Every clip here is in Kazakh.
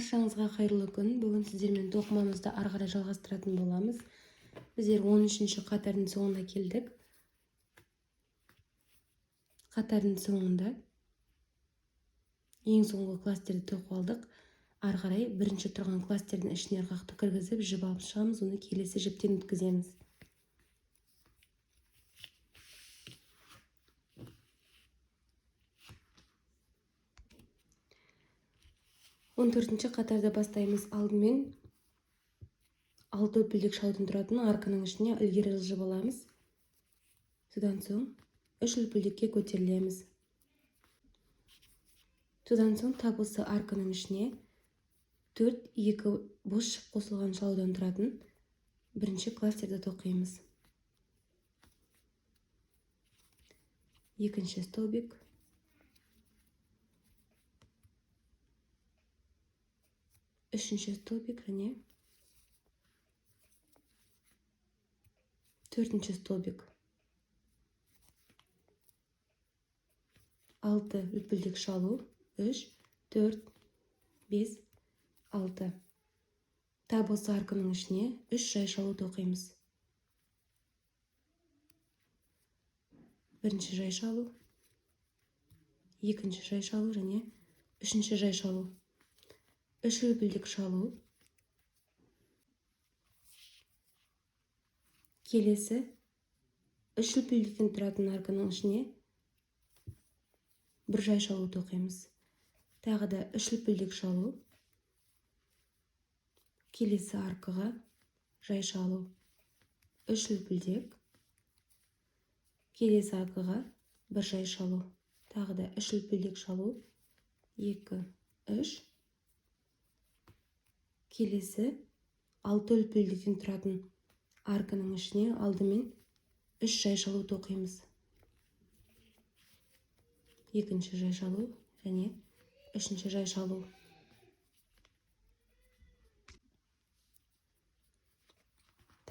Баршаңызға қайырлы күн. Бүгін сіздермен тоқымамызды ары қарай жалғастыратын боламыз. Біздер 13-ші қатардың соңына келдік. Қатардың соңында ең соңғы кластерді тоқып алдық. Ары қарай бірінші тұрған кластердің ішіне ырғақты кіргізіп, жіп алып шығамыз, оны келесі жіптен өткіземіз. Он төртінші қатарда бастаймыз. Алдымен 6 өпілдек шалудан тұратын арканың ішіне ілгері жылжып аламыз. Содан соң 3 өпілдекке көтерілеміз. Содан соң тап осы арканың ішіне 4-2 бос шып қосылған шалудан тұратын бірінші кластерді тоқимыз. Екінші столбик, үшінші столбик және төртінші столбик. 6 үпілдек шалу, 3, 4, 5, 6. Тап осы арканың ішіне 3 жай шалу тоқимыз. Бірінші жай шалу, екінші жай шалу және үшінші жай шалу. 3 өпілдек шалу. Келесі 3 өпілдектен тұратын арканың ішіне бір жай шалу тоқимыз. Тағы да 3 өпілдек шалу. Келесі аркаға жай шалу. 3 өпілдек. Келесі аркаға бір жай шалу. Тағы да 3 өпілдек шалу. 2, 3. Келесі 6 өпілдектен тұратын арканың ішіне алдымен 3 жай шалу тоқимыз. Екінші жай шалу және үшінші жай шалу.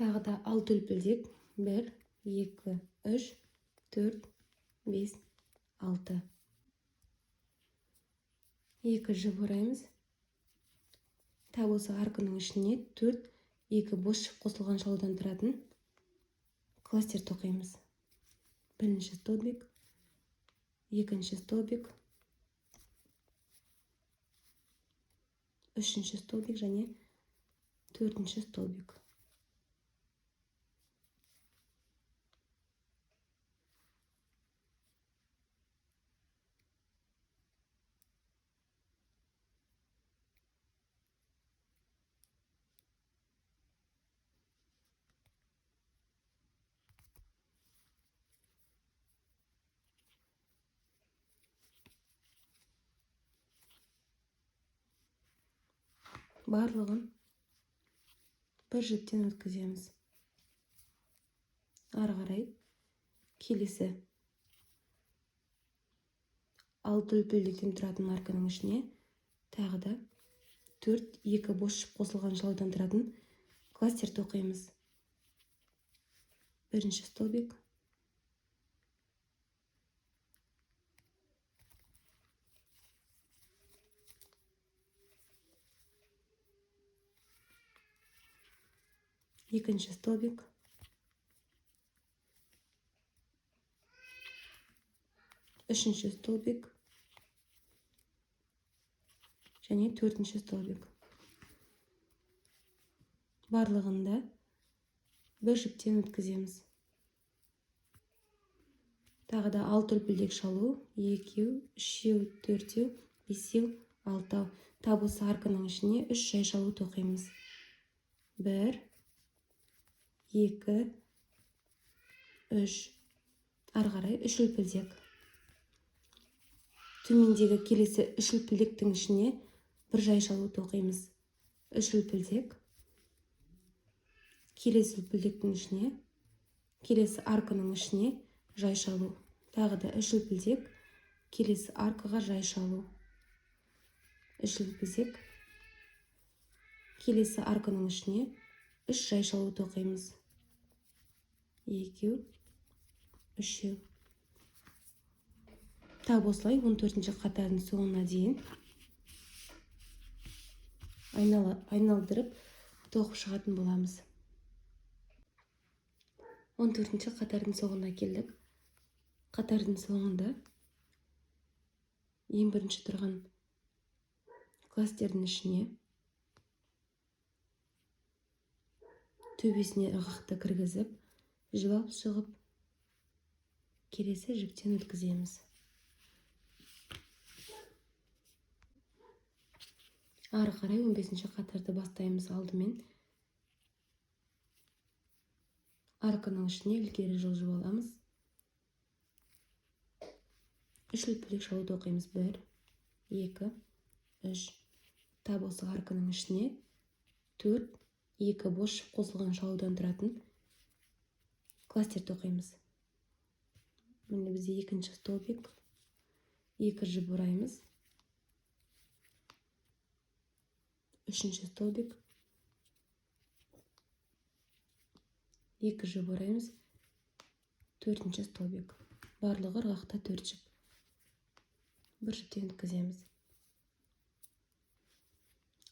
Тағы да 6 өпілдек. 1, 2, 3, 4, 5, 6. 2 жіп ораймыз. Тап осы арканың ішіне 4-2 бос шып қосылған шалудан тұратын кластер тоқимыз. Бірінші столбик, екінші столбик, үшінші столбик және төртінші столбик. Барлығын бір жіптен өткіземіз. Ары қарай келесі 6 өпілдектен тұратын арканың ішіне тағы да 4-2 бос шып қосылған шалудан тұратын кластер тоқимыз. Бірінші столбик, екінші столбик, үшінші столбик және төртінші столбик. Барлығында бір жіптен өткіземіз. Тағы да 6 өпілдек шалу, 2, 3, 4, 5, 6. Тап осы арканың ішіне 3 жай шалу тоқимыз. 1, 2, 3. Ары қарай 3 өпілдек. Төмендегі келесі 3 өпілдектің ішіне бір жай шалу тоқимыз. 3 өпілдек. Келесі өпілдектің ішіне, келесі арканың ішіне жай шалу. Тағы да 3 өпілдек. Келесі аркаға жай шалу. 3 өпілдек. Келесі арканың ішіне 3 жай шалу тоқимыз. 2, 3. Тап осылай 14-ші қатардың соңына дейін айналдырып тоқып шығатын боламыз. 14-ші қатардың соңына келдік. Қатардың соңында ең бірінші тұрған кластердің ішіне төбесіне ырғақты кіргізіп, жібап шығып, келесі жіптен өткіземіз. Ары қарай 15-ші қатарды бастаймыз. Алдымен арканың ішіне ілгері жылжып аламыз. 3 үлпілдек шалу тоқимыз. 1, 2, 3. Тап осы арканың ішіне 4, 2 бос шып қосылған шалудан тұратын кластер тоқимыз. Міне бізде екінші столбик. 2 жіп ораймыз. Үшінші столбик. 2 жіп ораймыз. Төртінші столбик. Барлығы ырғақта 4 жіп. 1 жіптен өткіземіз.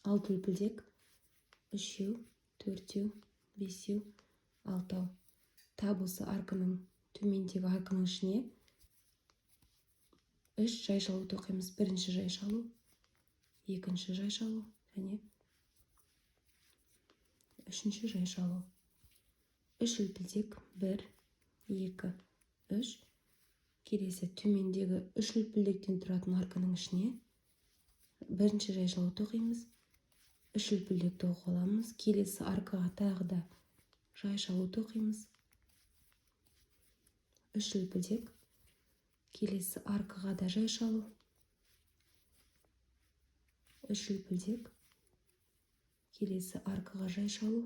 6 үлпілдек. 3, 4, 5, 6. Тап осы арканың төмендегі арканың ішіне 3 жай шалу тоқимыз. Бірінші жай шалу, екінші жай шалу және үшінші жай шалу. 3 үлпілдек. 1, 2, 3. Келесі төмендегі 3 үлпілдектен тұратын арканың ішіне бірінші жай шалу тоқимыз. 3 үлпілдек тоқып аламыз. Келесі аркаға тағы да жай шалу тоқимыз. 3 үлпілдек. Келесі аркаға да жай шалу. 3 үлпілдек. Келесі аркаға жай шалу.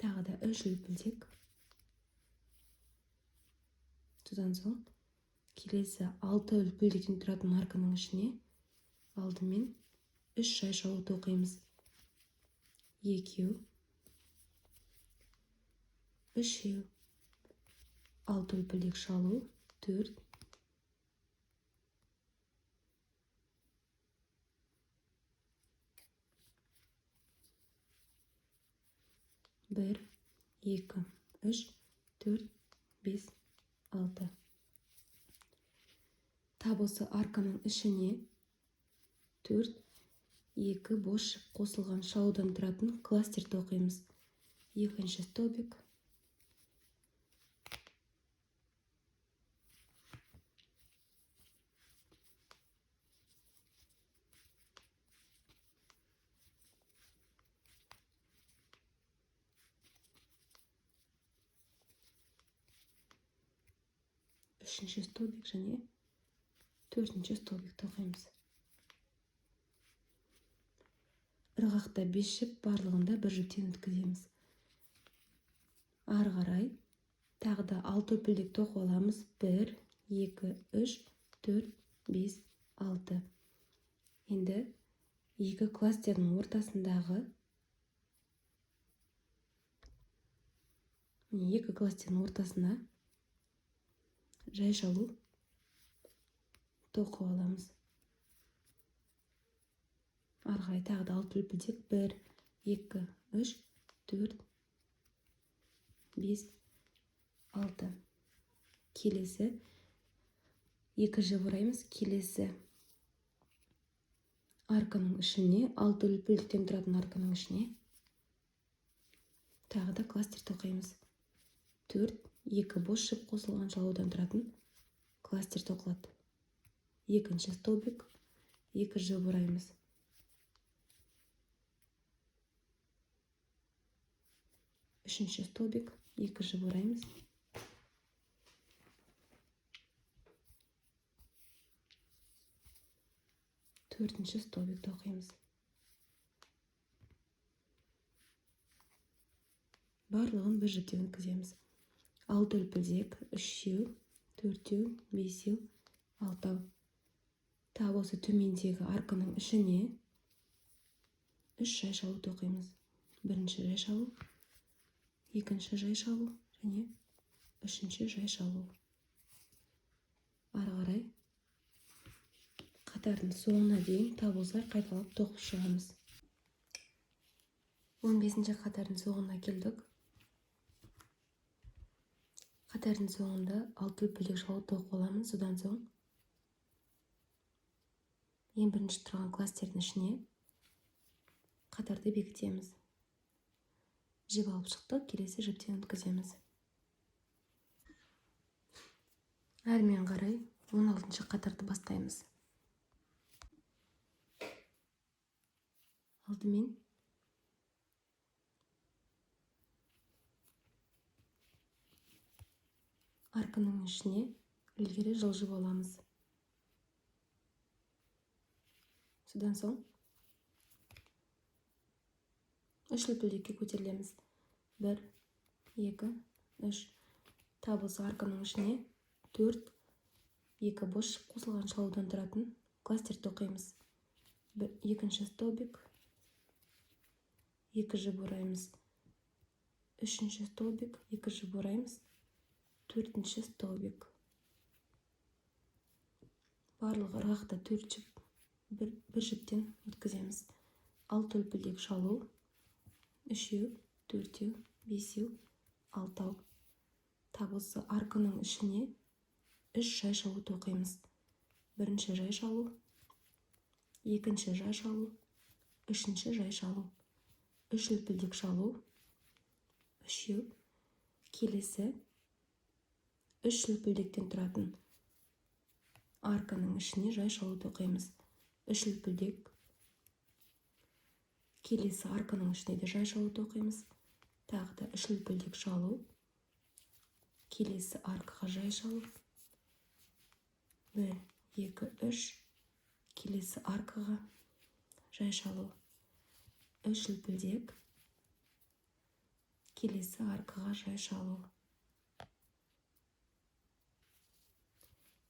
Тағы да 3 үлпілдек. Содан соң келесі 6 үлпілдектен тұратын арканың ішіне алдымен 3 жай шалу тоқимыз. 2, 3, 6 үлпілдек шалу. 4, 1, 2, 3, 4, 5, 6. Тап осы арканың ішіне 4, 2 бос шып қосылған шалудан тұратын кластер тоқимыз. Екінші столбик. Үшінші столбик және төртінші столбик тоқимыз. Ырғақта 5 жіп, барлығында 1 жіптен өткіземіз. Ары қарай тағы да 6 үлпілдек тоқып аламыз. 1, 2, 3, 4, 5, 6. Енді екі кластердің ортасындағы ортасына жай шалу тоқып аламыз. Ары қарай тағы да 6 үлпілдек. 1, 2, 3, 4, 5, 6. Келесі 2 жіп ораймыз. Келесі арканың ішіне 6 үлпілдектен тұратын арканың ішіне тағы да кластер тоқимыз. 4, 2 бос шып қосылған шалудан тұратын кластер тоқылады. Екінші столбик. 2 жіп ораймыз. Үшінші столбик. 2 жіп ораймыз. Төртінші столбик тоқимыз. Барлығын 1 жіптен өткіземіз. 6 үлпілдек. 3, 4, 5, 6. Тап осы төмендегі арканың ішіне 3 жай шалу тоқимыз. Бірінші жай шалу, екінші жай шалу және үшінші жай шалу. Ары қарай қатардың соңына дейін табылса қайталап тоқып шығамыз. 15-ші қатардың соңына келдік. Қатардың соңында 6 үлпілдек шалу тоқып аламыз. Содан соң ең бірінші тұрған кластердің ішіне қатарды бекітеміз. Жіп алып шықтық, келесі жіптен өткіземіз. Әрмен қарай 16-ші қатарды бастаймыз. Алдымен арканың ішіне ілгері жылжып аламыз. Содан соң 3 үлпілдекке көтерілеміз. 1, 2, 3. Табылса арканың ішіне 4, 2 бос шып қосылған шалудан тұратын кластер тоқимыз. Екінші столбик, 2 жіп ораймыз. Үшінші столбик, 2 жіп ораймыз. Төртінші столбик. Барлық ырғақта 4 жіп, бір жіптен өткіземіз. 6 үлпілдек шалу, 3, 4, 5, 6. Табылса арканың ішіне 3 жай шалу тоқимыз. Бірінші жай шалу, екінші жай шалу, үшінші жай шалу. 3 үлпілдек шалу, 3, келесі 3 үлпілдектен тұратын арканың ішіне жай шалу тоқимыз. 3 үлпілдек, келесі арканың ішіне де жай шалу тоқимыз. Тағы да 3 үлпілдек шалу, келесі аркаға жай шалу. 1, 2, 3, келесі аркаға жай шалу. 3 үлпілдек, келесі аркаға жай шалу.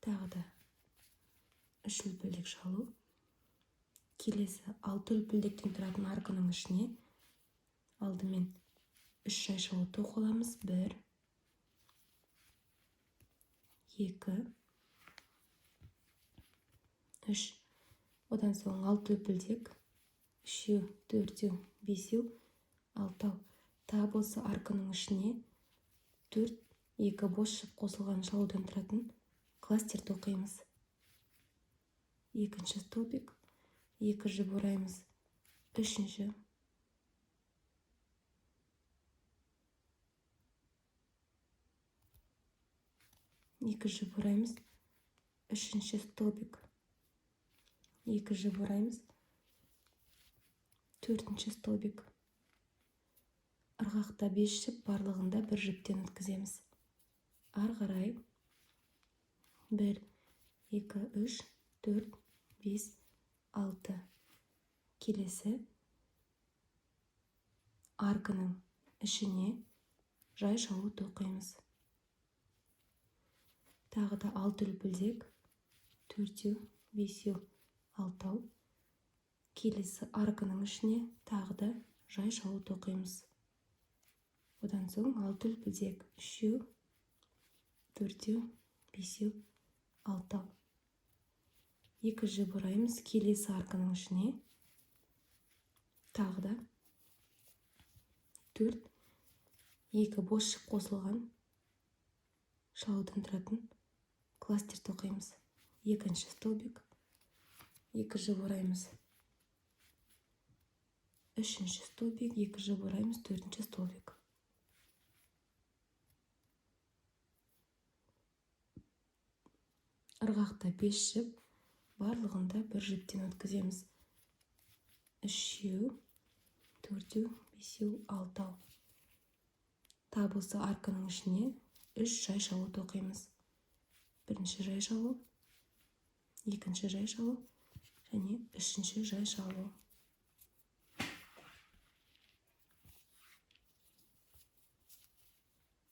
Тағы да 3 үлпілдек шалу, келесі 6 үлпілдектен тұратын арканың ішіне алдымен 3 жай шалу тоқып аламыз. 1, 2, 3. Одан соң 6 үлпілдек, 3, 4, 5, 6. Табылса арканың ішіне 4, 2 бос шып қосылған шалудан тұратын кластер тоқимыз. Екінші столбик, 2 жіп ораймыз. Үшінші, 2 жіп ораймыз. Үшінші столбик, 2 жіп ораймыз. Төртінші столбик. Ырғақта 5 жіп, барлығында 1 жіптен өткіземіз. Ары қарай 1, 2, 3, 4, 5, 6. Келесі арканың ішіне жай шалу тоқимыз. Тағы да 6 үлпілдек, 4, 5, 6. Келесі арканың ішіне тағы да жай шалу тоқимыз. Одан соң 6 үлпілдек, 3, 4, 5, 6. 2 жіп ораймыз. Келесі арканың ішіне тағы да 4, 2 бос шып қосылған шалудан тұратын кластер тоқимыз. Екінші столбик, 2 жіп ораймыз. Үшінші столбик, 2 жіп ораймыз. Төртінші столбик. Ырғақта 5 жіп, барлығында 1 жіптен өткіземіз. 3, 4, 5, 6. Табылса арканың ішіне 3 жай шалу тоқимыз. Бірінші жай шалу, екінші жай шалу және үшінші жай шалу.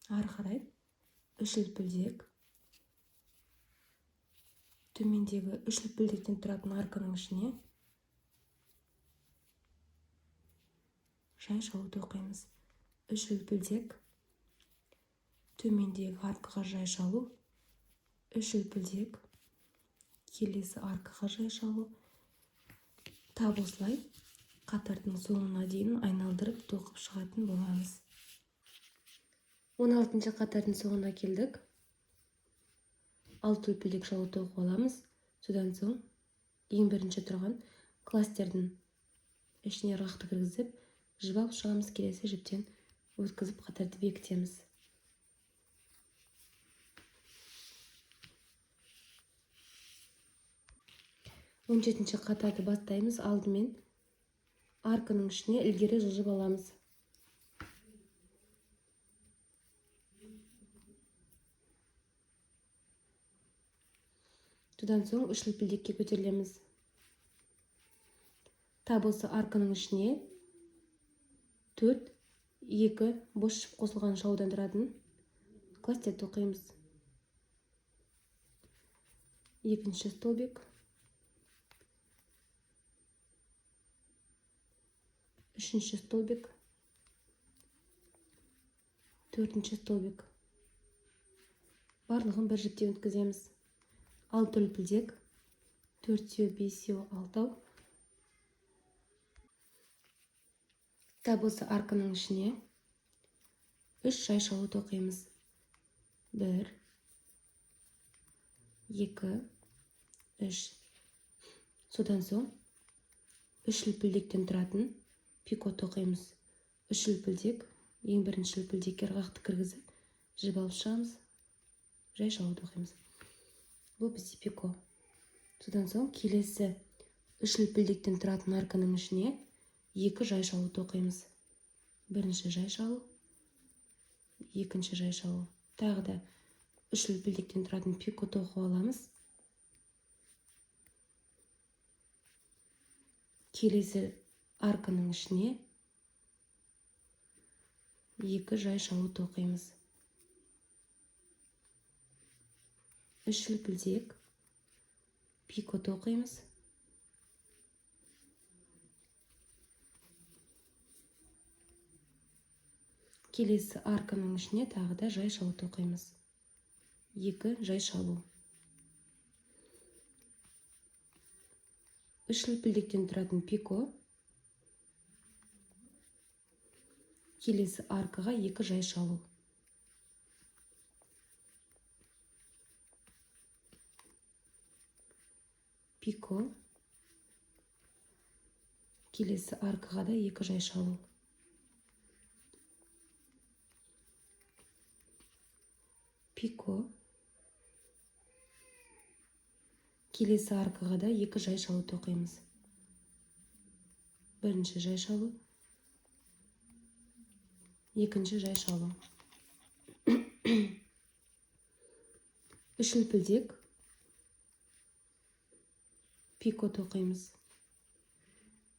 Ары қарай 3 үлпілдек, төмендегі 3 үлпілдектен тұратын арканың ішіне жай шалу тоқимыз. 3 үлпілдек, төмендегі аркаға жай шалу, 3 үлпілдек, келесі аркаға жай шалу. Тап осылай қатардың соңына дейін айналдырып тоқып шығатын боламыз. 16-шы қатардың соңына келдік. 6 үлпілдек шалу тоқып аламыз. Содан соң ең бірінші тұрған кластердің ішіне ырғақты кіргізіп, жібап шығамыз. Келесі жіптен өткізіп қатарды бекітеміз. Он жетінші қатарды бастаймыз. Алдымен арканың ішіне ілгері жылжып аламыз. Содан соң үш үлпілдекке көтерілеміз. Тап осы арканың ішіне 4-2 бос шып қосылған шалудан тұратын кластер тоқимыз. Екінші столбик, үшінші столбик, төртінші столбик. Барлығын бір жіптен өткіземіз. 6 үлпілдек, 4-еу, 5-еу, 6-ау. Тап осы арканың ішіне 3 жай шалу тоқимыз. 1, 2, 3. Содан соң 3 үлпілдектен тұратын пико тоқимыз. 3 үлпілдек, ең бірінші үлпілдекке ырғақты кіргізіп, жіп алып шығамыз. Жай шалу тоқимыз. Бұл бізде пико. Содан соң келесі 3 үлпілдектен тұратын арканың ішіне 2 жай шалу тоқимыз. Бірінші жай шалу, екінші жай шалу. Тағы да 3 үлпілдектен тұратын пико тоқып аламыз. Келесі арканың ішіне 2 жай шалу тоқимыз. 3 үлпілдек, пико тоқимыз. Келесі арканың ішіне тағы да жай шалу тоқимыз. 2 жай шалу. 3 үлпілдектен тұратын пико. Келесі аркаға 2 жай шалу. Пико. Келесі аркаға да 2 жай шалу. Пико. Келесі аркаға да 2 жай шалу тоқимыз. Бірінші жай шалу, екінші жай шалу. 3 үлпілдек, пико тоқимыз.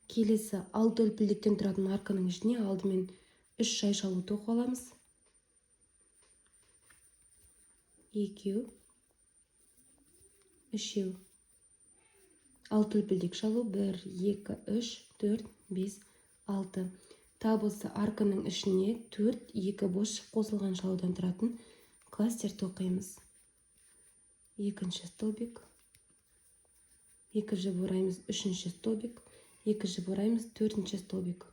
Келесі 6 үлпілдектен тұратын арканың ішіне алдымен 3 жай шалу тоқып аламыз. 2, 3. 6 үлпілдек шалу. 1, 2, 3, 4, 5, 6. Тап осы арканың ішіне 4-2 бос шып қосылған шалудан тұратын кластер тоқимыз. Екінші столбик, 2 жіп ораймыз, үшінші столбик, 2 жіп ораймыз, төртінші столбик.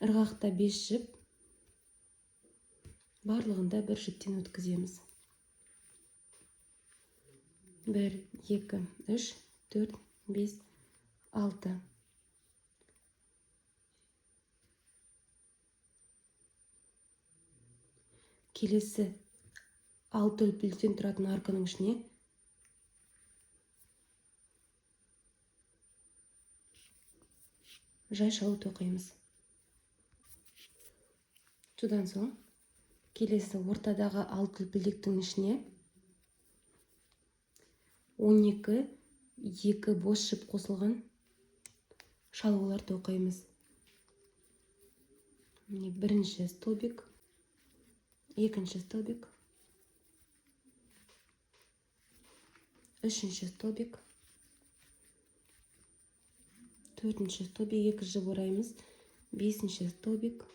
Ырғақта 5 жіп, барлығында бір жіптен өткіземіз. 1, 2, 3, 4, 5, 6. Келесі 6 үлпілдектен тұратын арканың ішіне жай шалу тоқимыз. Содан соң келесі ортадағы 6 үлпілдектің ішіне 12-2 бос шып қосылған шалулар тоқимыз. Бірінші столбик, екінші столбик, үшінші столбик, төртінші столбик, 2 жіп ораймыз, бесінші столбик,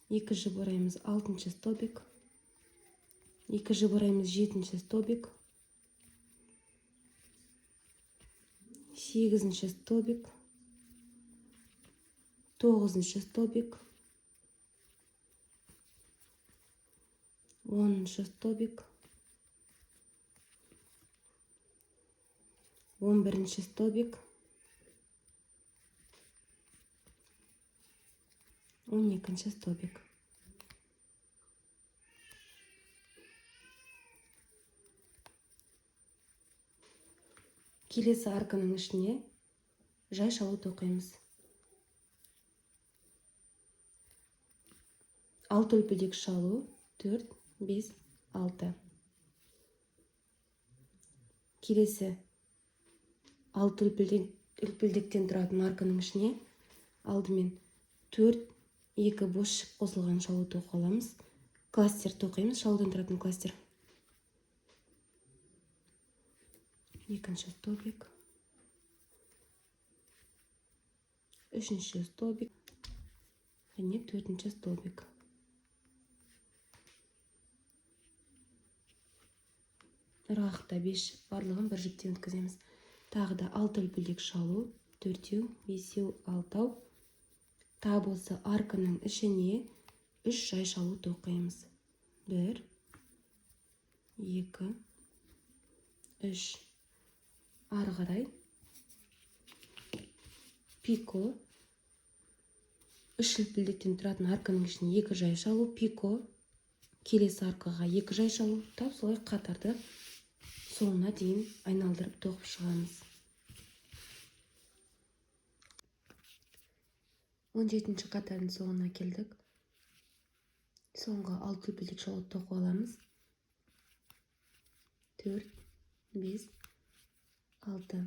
2 жіп ораймыз 6 столбик, 2 жіп ораймыз 7 столбик, 8 столбик, 9 столбик, 10 столбик, 11 столбик, 12 столбик. Келесі арканың ішіне жай шалу тоқимыз. 6 үлпілдек шалу 4, 5, 6. Келесі 6 үлпілдектен тұратын арканың ішіне алдымен 4, 2 бос жіп қосылған шалу тоқи аламыз. Кластер тоқимыз, шалудан тұратын кластер. 2 столбик, 3 столбик және 4 столбик. Ырғақта 5 жіп, барлығын бір жіптен өткіземіз. Тағы да 6 үлпілдек шалу, 4, 5, 6. Тап осы арканың ішіне 3 жай шалу тоқимыз. 1, 2, 3. Ары қарай пико, 3 үлпілдектен тұратын арканың ішіне 2 жай шалу, пико, келесі аркаға 2 жай шалу, тап солай қатарды соңына дейін айналдырып тоқып шығамыз. 17 қатардың соңына келдік. Соңғы 6 үлпілдек шалу тоқып аламыз. 4, 5, 6.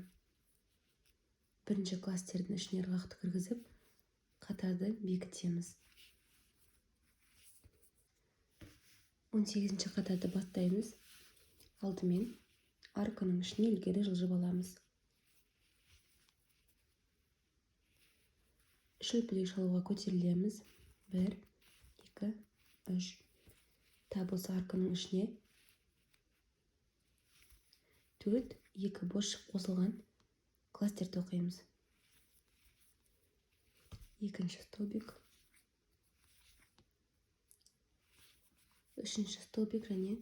Бірінші кластердің ішіне ырғақты кіргізіп, қатарды бекітеміз. 18 қатарды бастаймыз. Алдымен арканың ішіне ілгері жылжып аламыз. 3 үлпілдек шалуға көтерілеміз. 1, 2, 3. Тап осы арканың ішіне 4, 2 бос жіп қосылған кластер тоқимыз. 2 столбик, 3 столбик және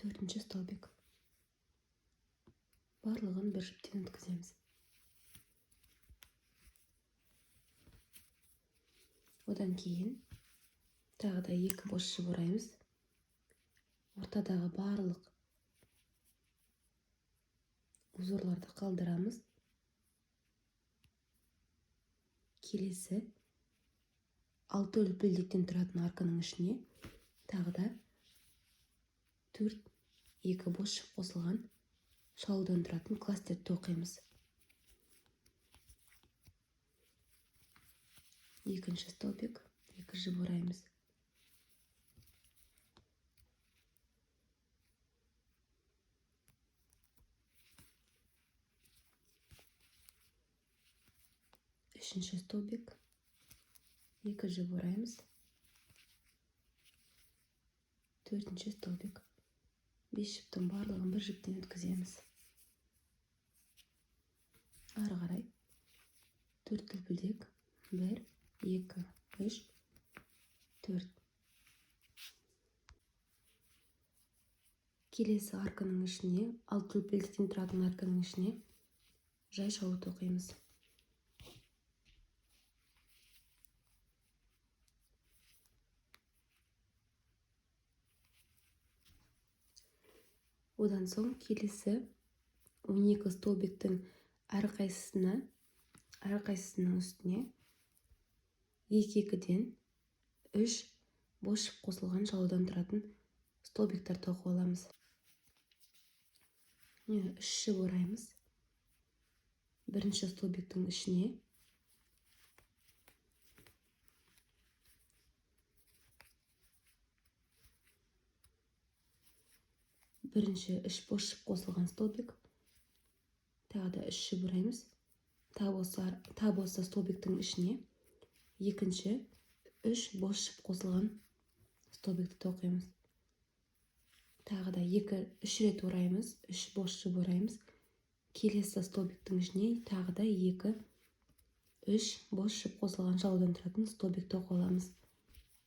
4 столбик. Барлығын бір жіптен өткіземіз. Одан кейін тағы да 2 бос жіп ораймыз. Ортадағы барлық узорларды қалдырамыз. Келесі 6 үлпілдектен тұратын арканың ішіне тағы да 4, 2 бос жіп қосылған шалудан тұратын кластер тоқимыз. 2 столбик, 2 жіп ораймыз. 3 столбик, 2 жіп ораймыз. 4 столбик. 5 жіптің барлығын бір жіптен өткіземіз. Ары қарай 4 үлпілдек. 1, 2, 3, 4. Келесі арканың ішіне, 6 үлпілдектен тұратын арканың ішіне жай шалу тоқимыз. Одан соң келесі 12 столбиктің әрқайсысының үстіне 2-2-ден 3 бос жіп қосылған шалудан тұратын столбиктар тоқып аламыз. 3 жіп ораймыз. Бірінші столбиктің ішіне бірінші 3 бос жіп қосылған столбик. Тағы да 3 жіп ораймыз. тап осы столбиктің ішіне екінші 3 бос шып қосылған столбикті тоқимыз. Тағы да 2-3 рет ораймыз, 3 бос шып ораймыз. Келесі столбиктің ішіне тағы да 2-3 бос шып қосылған шалудан тұратын столбик тоқып аламыз.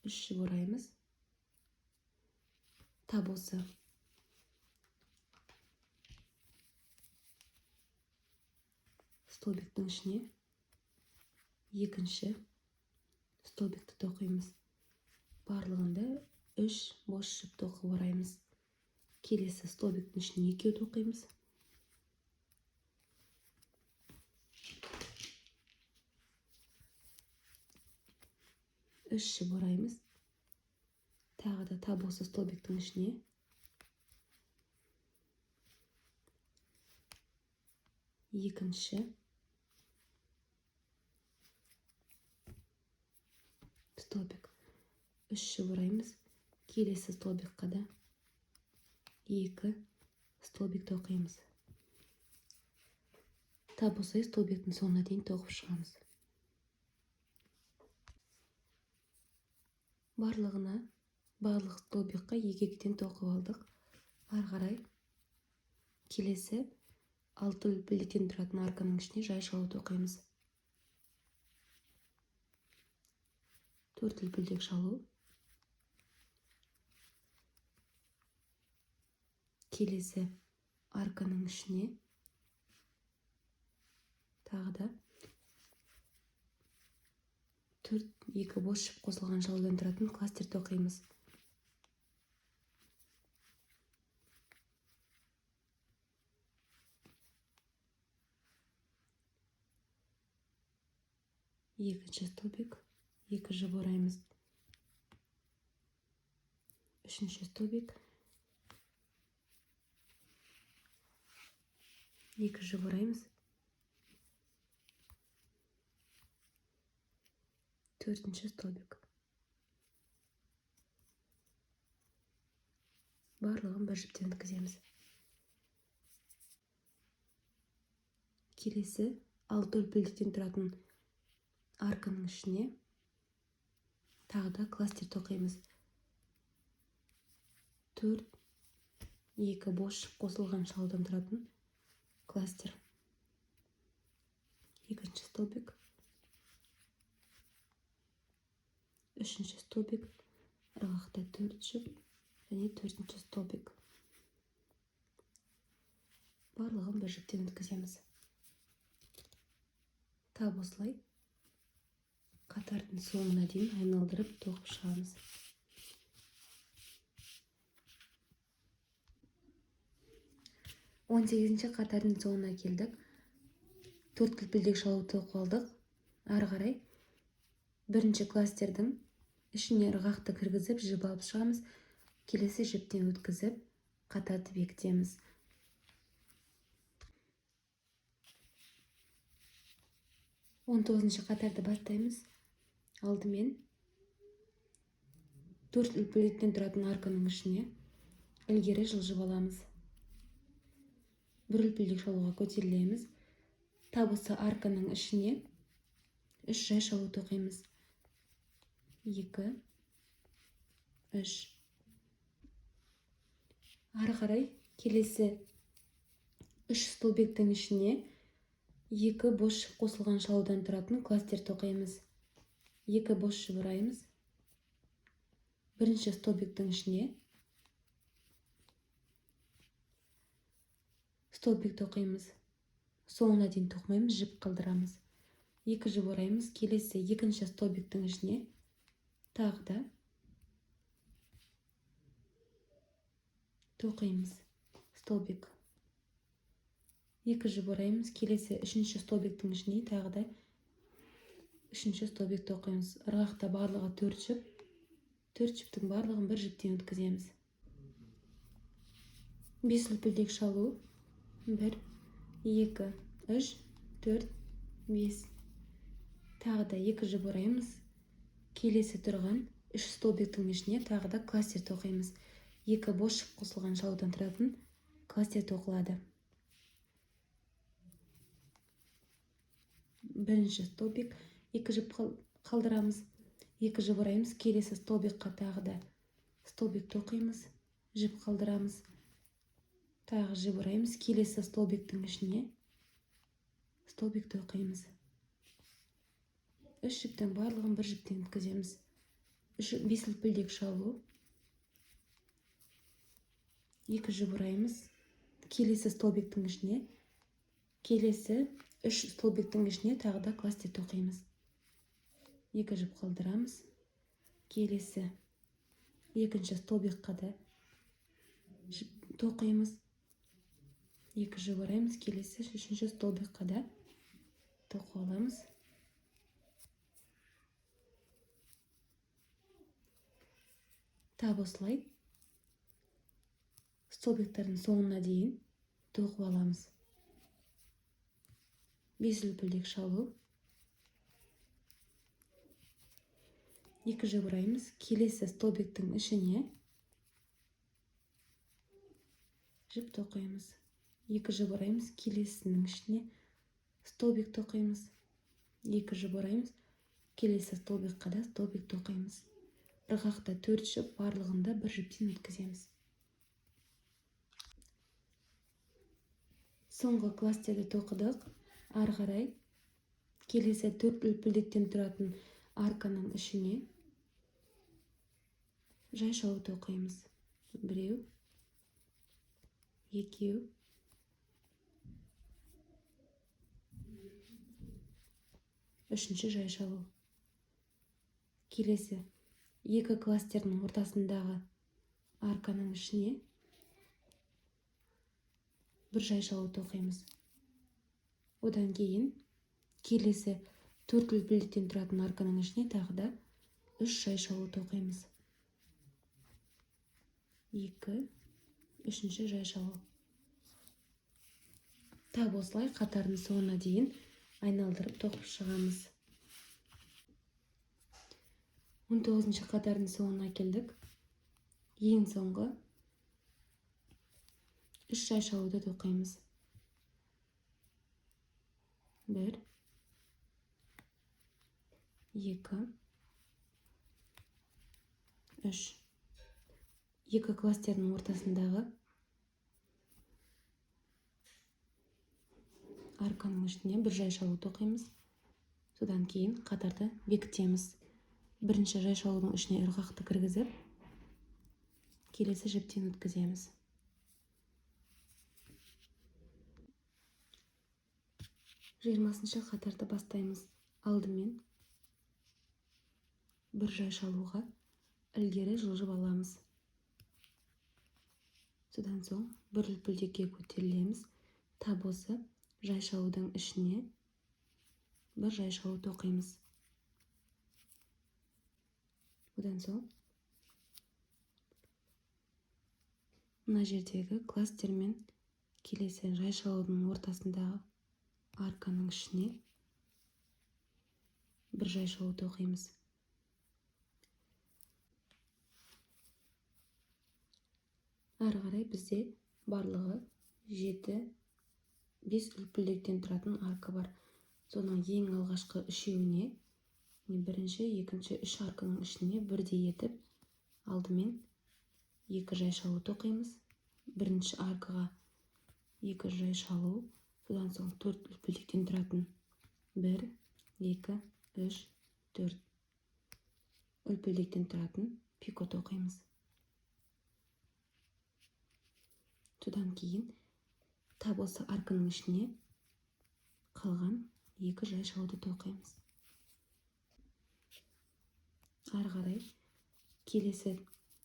3 шып ораймыз. Тап осы столбиктің ішіне екінші столбикті тоқимыз. Барлығында 3 бос шып тоқып ораймыз. Келесі столбиктің ішіне 2 тоқимыз. Үш шып ораймыз. Тағы да тап осы столбиктің ішіне екінші столбик 3 шып ораймыз. Келесі столбикқа да 2 столбик тоқимыз. Тап осы столбиктің соңына дейін тоқып шығамыз. Барлық столбикқа 2-2-ден тоқып алдық. Ары қарай келесі 6 үлпілдіктен тұратын арканың ішіне жай шалу тоқимыз. 4 үлпілдік шалу. Келесі арканың ішіне тағы да 4-2 бос шып қосылған шалудан тұратын кластер тоқимыз. Екінші столбик, 2 жып ораймыз. Үшінші столбик, 2 жып ораймыз. Төртінші столбик. Барлығын бір жіптен өткіземіз. Келесі 6 үлпілдіктен тұратын арканың ішіне тағы да кластер тоқимыз. 4-2 бос шып қосылған шалудан тұратын кластер. Екінші столбик. Үшінші столбик. Ырғақта 4 шып және 4-ші столбик. Барлығын бір жіптен өткіземіз. Тап осылай қатардың соңына дейін айналдырып тоқып шығамыз. Он сегізінші қатардың соңына келдік. 4 үлпілдік шалу тоқып алдық. Ары қарай бірінші кластердің ішіне ырғақты кіргізіп жіп алып шығамыз. Келесі жіптен өткізіп қатарды бекітеміз. 19-ші қатарды бастаймыз. Алдымен 4 үлпілдіктен тұратын арканың ішіне ілгері жылжып аламыз. 1 үлпілдік шалуға көтерілеміз. Тап осы арканың ішіне 3 жай шалу тоқимыз. 2, 3. Ары қарай келесі 3 столбиктің ішіне 2 бос шып қосылған шалудан тұратын кластер тоқимыз. 2 бос шып ораймыз. Бірінші столбиктің ішіне столбик тоқимыз. Соңына дейін тоқымаймыз, жіп қалдырамыз. 2 жып ораймыз. Келесі екінші столбиктің ішіне тағы да тоқимыз. Столбик. 2 жып ораймыз. Келесі үшінші столбиктің ішіне тағы да үшінші столбик тоқимыз. Ырғақта барлығы 4 жып. 4 жіптің барлығын бір жіптен өткіземіз. 5 үлпілдек шалу. 1, 2, 3, 4, 5. Тағы да 2 жып ораймыз. Келесі тұрған 3 столбиктің ішіне тағы да кластер тоқимыз. 2 бос шып қосылған шалудан тұратын кластер тоқылады. бірінші столбик, 2 жіп қалдырамыз, 2 жіп ораймыз, келесі столбикқа тағы да столбик тоқимыз, жіп қалдырамыз, тағы жіп ораймыз, келесі столбиктің ішіне столбик тоқимыз. 3 жіптен барлығын бір жіптен өткіземіз. 5 үлпілдек шалу, 2 жіп ораймыз, келесі столбиктің ішіне, келесі 3 столбиктің ішіне тағы да кластер тоқимыз. 2 жіп қалдырамыз, келесі екінші столбикқа да жіп тоқимыз, 2 жіп ораймыз, келесі 3-ші столбикқа да тоқып аламыз. Тап осылай столбиктардың соңына дейін тоқып аламыз. 5 үлпілдек шалу, 2 жіп ораймыз, келесі столбиктің ішіне жіп тоқимыз. 2 жіп ораймыз, келесінің ішіне столбик тоқимыз. 2 жіп ораймыз, келесі столбикқа да столбик тоқимыз. Ырғақта 4 жіп, барлығында бір жіптен өткіземіз. Соңғы кластерді тоқыдық. Ары қарай келесі 4 үлпілдектен тұратын арканың ішіне жай шалу тоқимыз. 1, 2, 3-ші жай шалу. Келесі 2 кластердің ортасындағы арканың ішіне бір жай шалу тоқимыз. Одан кейін келесі 4 үлпілдектен тұратын арканың ішіне тағы да 3 жай шалу тоқимыз. 2, 3-ші жай шалу. Тап осылай қатардың соңына дейін айналдырып тоқып шығамыз. 19-ші қатардың соңына келдік. Ең соңғы 3 жай шалуды тоқимыз. 1, 2, 3. 2 кластердің ортасындағы арканың ішіне бір жай шалу тоқимыз. Содан кейін қатарды бекітеміз. Бірінші жай шалудың ішіне ырғақты кіргізіп, келесі жіптен өткіземіз. Жиырмасыншы қатарды бастаймыз. Алдымен бір жай шалуға ілгері жылжып аламыз. Содан соң бір үлпілдекке көтерілеміз. Тап осы жай шалудың ішіне бір жай шалу тоқимыз. Одан соң мына жердегі кластер мен келесі жай шалудың ортасындағы арканың ішіне бір жай шалу тоқимыз. Ары қарай бізде барлығы 5 үлпілдектен тұратын арка бар. Соның ең алғашқы үшеуіне, бірінші, екінші, 3 арканың ішіне бірдей етіп, алдымен 2 жай шалу тоқимыз. Бірінші аркаға 2 жай шалу, содан соң 4 үлпілдектен тұратын 1, 2, 3, 4 үлпілдектен тұратын пико тоқимыз. Содан кейін тап осы арканың ішіне қалған 2 жай шалуды тоқимыз. Ары қарай келесі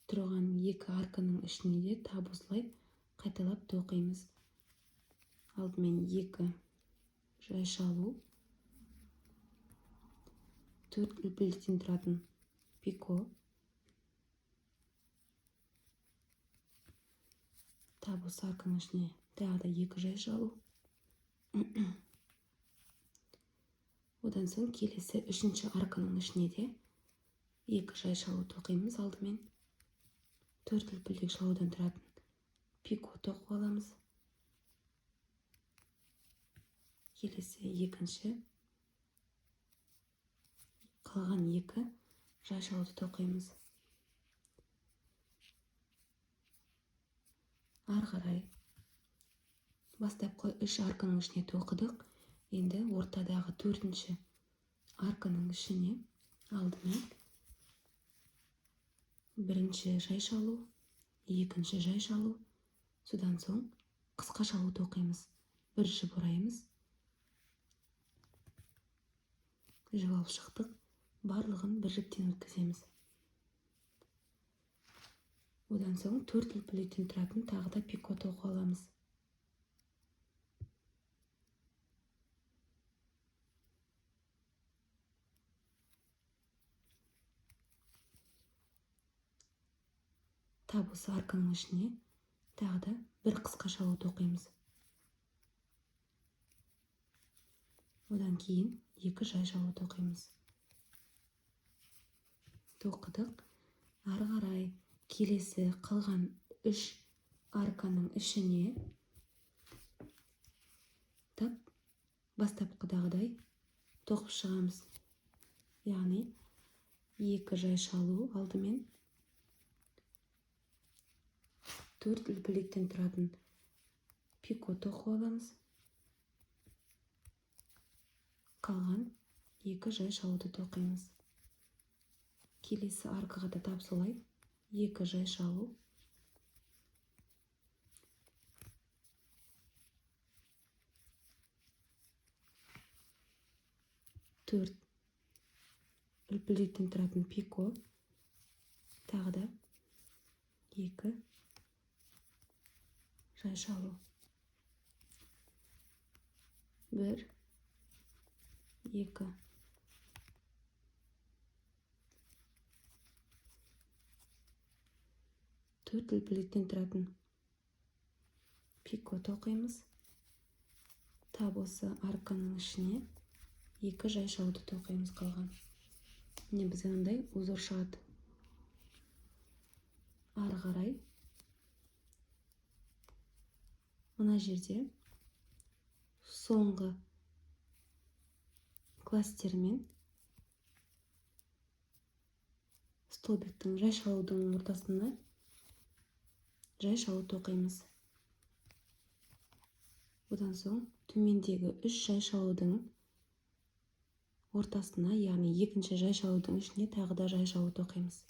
тұрған 2 арканың ішіне де тап осылай қайталап тоқимыз. Алдымен 2 жай шалу, 4 үлпілдектен тұратын пико, тап осы арканың ішіне тағы да 2 жай шалу. Одан соң келесі 3-ші арканың ішіне де 2 жай шалу тоқимыз. Алдымен 4 үлпілдек шалудан тұратын пико тоқып аламыз. Келесі екінші қалған 2 жай шалуды тоқимыз. Ары қарай бастапқы 3 арканың ішіне тоқыдық. Енді ортадағы 4-ші арканың ішіне алдымен 1-ші жай шалу, 2-ші жай шалу, содан соң қысқа шалу тоқимыз. Бір жіп ораймыз. Жіп алып шықтық. Барлығын бір жіптен өткіземіз. Одан соң 4 үлпілдектен тұратын тағы да пико тоқып аламыз. Тап осы арканың ішіне тағы да бір қысқа шалу тоқимыз. Одан кейін 2 жай шалу тоқимыз. Тоқыдық. Ары қарай келесі қалған 3 арканың ішіне тап бастапқыдағыдай тоқып шығамыз. Яғни 2 жай шалу алдымен 4 үлпілдектен тұратын пико тоқып аламыз. Қалған 2 жай шалуды тоқимыз. Келесі аркаға да тап солай 2 жай шалу. Төрт үлпілдектен тұратын пико. Тағы да 2 жай шалу. 1, 2. Төрт үлпілдектен тұратын пико тоқимыз. Тап осы арканың ішіне 2 жай шалуды тоқимыз қалған. Міне бізде мынандай узор шығады. Ары қарай мына жерде соңғы кластермен столбиктің жай шалудың ортасына жай шалу тоқимыз. Одан соң төмендегі 3 жай шалудың ортасына, яғни 2-ші жай шалудың ішіне тағы да жай шалу тоқимыз.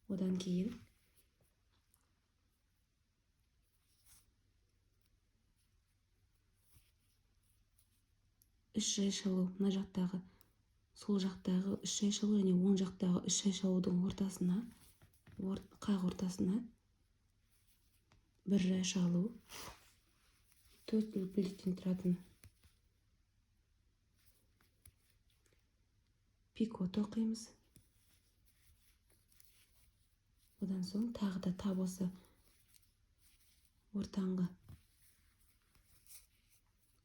Одан кейін 3 жай шалу, мына жақтағы, сол жақтағы 3 жай шалу және оң жақтағы 3 жай шалудың ортасына, қақ ортасына 1 жай шалу, 4 үлпілдектен тұратын пико тоқимыз. Одан соң тағы да тап осы ортаңғы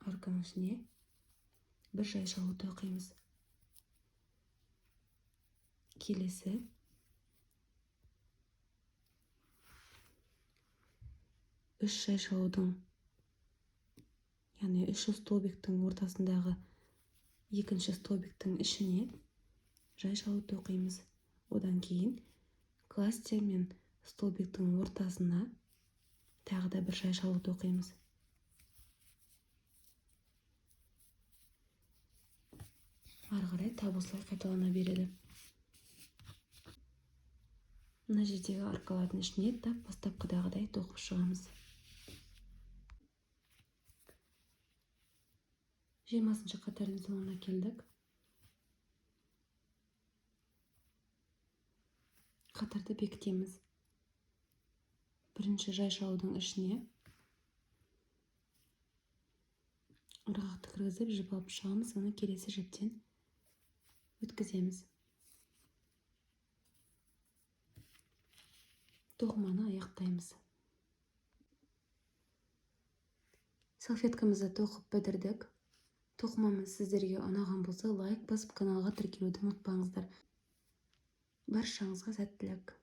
арканың ішіне 1 жай шалу тоқимыз. Келесі 3 жай шалудың, яғни 3 столбиктің ортасындағы 2-ші столбиктің ішіне жай шалу тоқимыз. Одан кейін кластер мен столбиктің ортасына тағы да 1 жай шалу тоқимыз. Ары қарай тап осылай қайталана береді. Мына жердегі аркалардың ішіне тап бастапқыдағыдай тоқып шығамыз. 20-ші қатардың соңына келдік. Қатарды бекітеміз. 1-ші жай шалудың ішіне ырғақты кіргізіп жіп алып шығамыз, оны келесі жіптен өткіземіз. Тоқыманы аяқтаймыз. Салфеткамызды тоқып бітірдік. Тоқымамыз сіздерге ұнаған болса, лайк басып каналға тіркелуді ұмытпаңыздар. Баршаңызға сәттілік.